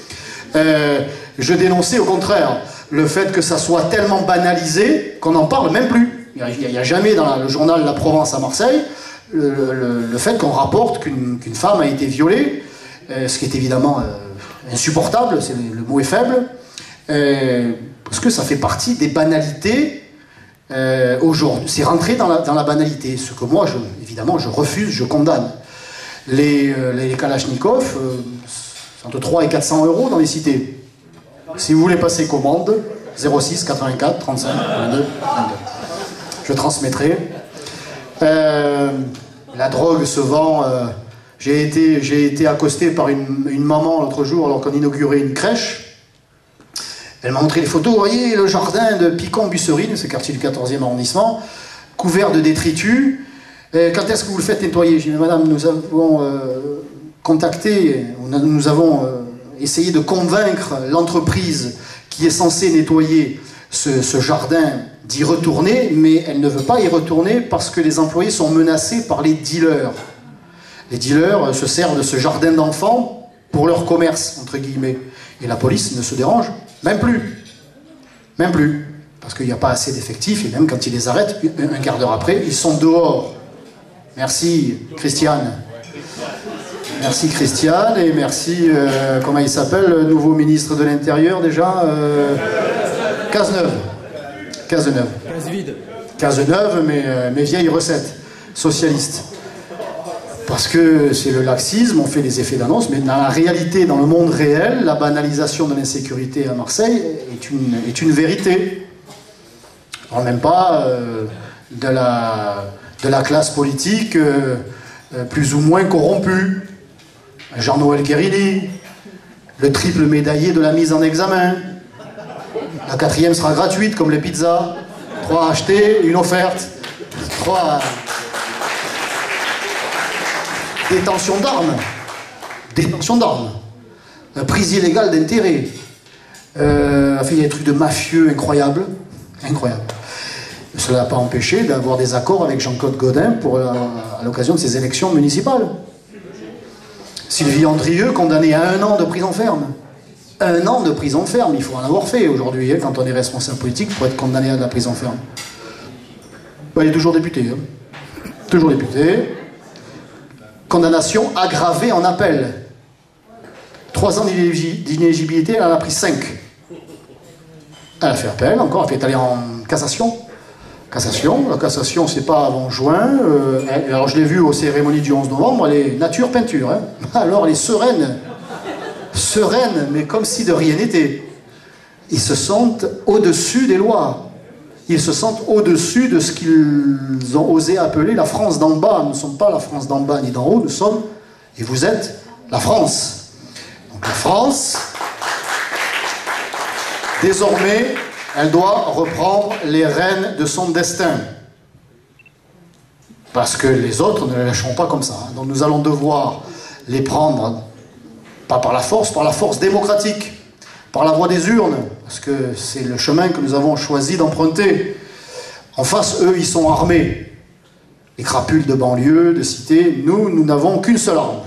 Speaker 2: Je dénonçais au contraire le fait que ça soit tellement banalisé qu'on n'en parle même plus. Il n'y a jamais dans le journal La Provence à Marseille le fait qu'on rapporte qu'une femme a été violée, ce qui est évidemment insupportable, le mot est faible, parce que ça fait partie des banalités aujourd'hui. C'est rentré dans la banalité, ce que moi, évidemment, je refuse, je condamne. Les Kalachnikov, entre 300 et 400 € dans les cités. Si vous voulez passer commande, 06 84 35 22 22. Je transmettrai. La drogue se vend J'ai été accosté par une maman l'autre jour alors qu'on inaugurait une crèche. Elle m'a montré les photos. Vous voyez le jardin de Picon-Busserine, ce quartier du 14e arrondissement, couvert de détritus. Quand est-ce que vous le faites nettoyer? J'ai dit, madame, nous avons contacté, nous avons essayé de convaincre l'entreprise qui est censée nettoyer ce jardin d'y retourner, mais elle ne veut pas y retourner parce que les employés sont menacés par les dealers. Les dealers se servent de ce jardin d'enfants pour leur commerce, entre guillemets. Et la police ne se dérange même plus. Même plus. Parce qu'il n'y a pas assez d'effectifs, et même quand ils les arrêtent, un quart d'heure après, ils sont dehors. Merci, Christiane. Merci, Christiane, et merci, comment il s'appelle, le nouveau ministre de l'Intérieur, déjà Cazeneuve. Cazeneuve. Cazeneuve, mais vieille recette, socialiste. Parce que c'est le laxisme, on fait des effets d'annonce, mais dans la réalité, dans le monde réel, la banalisation de l'insécurité à Marseille est une vérité. On ne parle même pas de la classe politique plus ou moins corrompue. Jean-Noël Guérini, le triple médaillé de la mise en examen. La 4e sera gratuite, comme les pizzas. 3 achetés, une offerte. 3... Détention d'armes. Détention d'armes. Prise illégale d'intérêt. Enfin, il y a des trucs de mafieux incroyables. Incroyables. Cela n'a pas empêché d'avoir des accords avec Jean-Claude Gaudin à l'occasion de ces élections municipales. Sylvie Andrieux, condamnée à 1 an de prison ferme. 1 an de prison ferme, il faut en avoir fait aujourd'hui, hein, quand on est responsable politique, pour être condamné à de la prison ferme. Ben, il est toujours député. Hein. Toujours député. Condamnation aggravée en appel. 3 ans d'inéligibilité, elle en a pris 5. Elle a fait appel, encore, elle fait aller en cassation. Cassation, la cassation, c'est pas avant juin. Alors je l'ai vue aux cérémonies du 11 novembre, elle est nature peinture. Hein. Alors elle est sereine. Sereine, mais comme si de rien n'était. Ils se sentent au-dessus des lois. Ils se sentent au-dessus de ce qu'ils ont osé appeler la France d'en bas. Nous ne sommes pas la France d'en bas ni d'en haut, nous sommes, et vous êtes, la France. Donc la France, désormais, elle doit reprendre les rênes de son destin. Parce que les autres ne les lâcheront pas comme ça. Hein. Donc nous allons devoir les prendre, pas par la force démocratique, par la voie des urnes, parce que c'est le chemin que nous avons choisi d'emprunter. En face, eux, ils sont armés. Les crapules de banlieue, de cité, nous n'avons qu'une seule arme.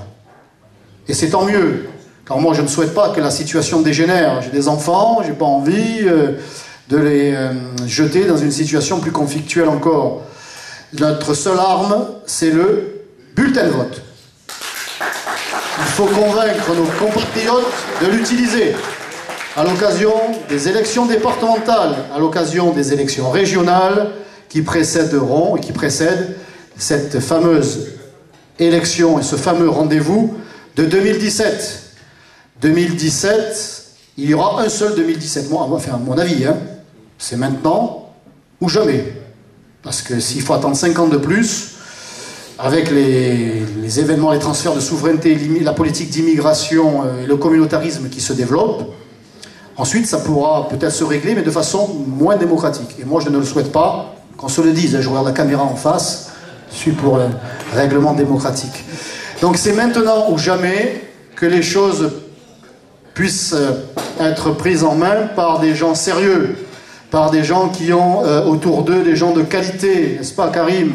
Speaker 2: Et c'est tant mieux. Car moi, je ne souhaite pas que la situation dégénère. J'ai des enfants, j'ai pas envie de les jeter dans une situation plus conflictuelle encore. Notre seule arme, c'est le bulletin de vote. Il faut convaincre nos compatriotes de l'utiliser à l'occasion des élections départementales, à l'occasion des élections régionales qui précéderont et qui précèdent cette fameuse élection et ce fameux rendez-vous de 2017. 2017, il y aura un seul 2017. Moi, enfin, à mon avis, hein, c'est maintenant ou jamais. Parce que s'il faut attendre 5 ans de plus, avec les événements, les transferts de souveraineté, la politique d'immigration et le communautarisme qui se développe, ensuite ça pourra peut-être se régler, mais de façon moins démocratique. Et moi je ne le souhaite pas, qu'on se le dise, je regarde la caméra en face, je suis pour le règlement démocratique. Donc c'est maintenant ou jamais que les choses puissent être prises en main par des gens sérieux, par des gens qui ont autour d'eux des gens de qualité, n'est-ce pas Karim?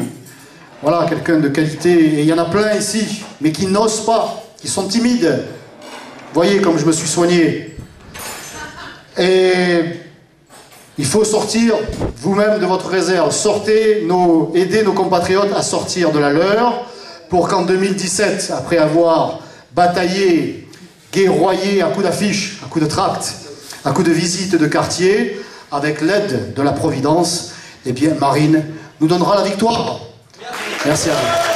Speaker 2: Voilà, quelqu'un de qualité, et il y en a plein ici, mais qui n'osent pas, qui sont timides. Voyez comme je me suis soigné. Et il faut sortir vous-même de votre réserve, aidez nos compatriotes à sortir de la leur, pour qu'en 2017, après avoir bataillé, guerroyé à coups d'affiches, à coups de tracts, à coups de visites de quartier, avec l'aide de la Providence, eh bien Marine nous donnera la victoire. Merci à vous.